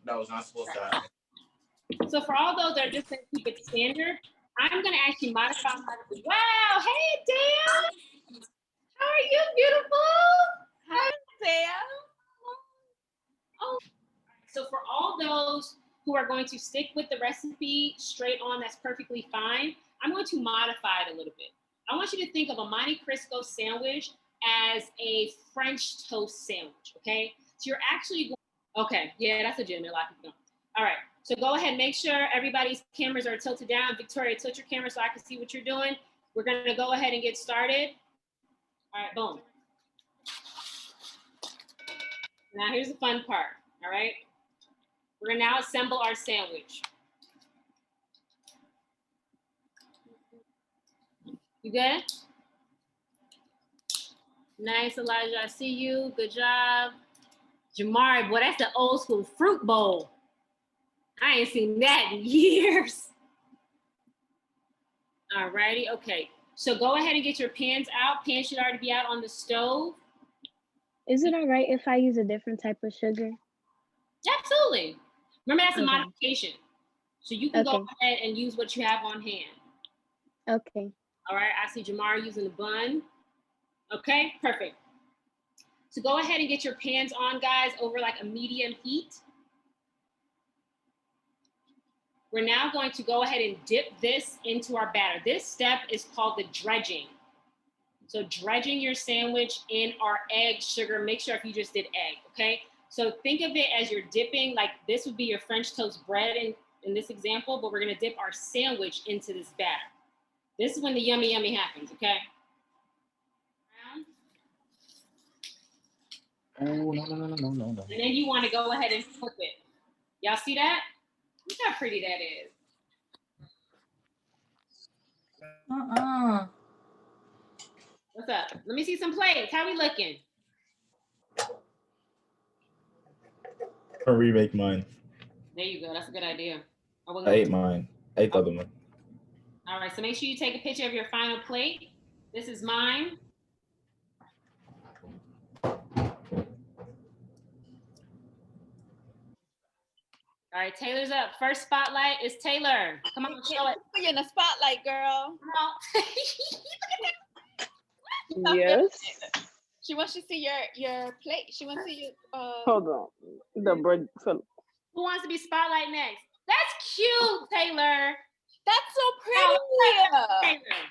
That was not supposed to happen. So for all those that are just going to keep it standard, I'm going to actually modify my, wow, hey, Dan. How are you, beautiful? Hi, Dan. Oh. So for all those who are going to stick with the recipe straight on, that's perfectly fine. I'm going to modify it a little bit. I want you to think of a Monte Cristo sandwich as a French toast sandwich, okay? So you're actually going, okay, yeah, that's legitimate. A lot of people don't. All right, so go ahead, make sure everybody's cameras are tilted down. Victoria, tilt your camera so I can see what you're doing. We're gonna go ahead and get started. All right, boom. Now here's the fun part, all right? We're gonna now assemble our sandwich. You good? Nice, Elijah, I see you, good job. Jamari, boy, that's the old school fruit bowl. I ain't seen that in years. All righty, okay. So go ahead and get your pans out. Pans should already be out on the stove. Is it all right if I use a different type of sugar? Absolutely. Remember, that's a Okay. modification. So you can go ahead and use what you have on hand. Okay. All right, I see Jamari using the bun. Okay, perfect. So go ahead and get your pans on, guys, over like a medium heat. We're now going to go ahead and dip this into our batter. This step is called the dredging. So dredging your sandwich in our egg, sugar, make sure if you just did egg, okay? So think of it as you're dipping, like this would be your French toast bread in this example, but we're gonna dip our sandwich into this batter. This is when the yummy, yummy happens, okay? Oh, no. And then you wanna go ahead and flip it. Y'all see that? Look how pretty that is. What's up? Let me see some plates. How we looking? I'll remake mine. There you go. That's a good idea. I ate mine. I ate the other one. All right. So make sure you take a picture of your final plate. This is mine. All right, Taylor's up. First spotlight is Taylor. Come on, show it. You're in the spotlight, girl. Come on. Yes. She wants to see your plate. She wants to see you. Hold on. The bread. Who wants to be spotlight next? That's cute, Taylor. That's so pretty. Taylor.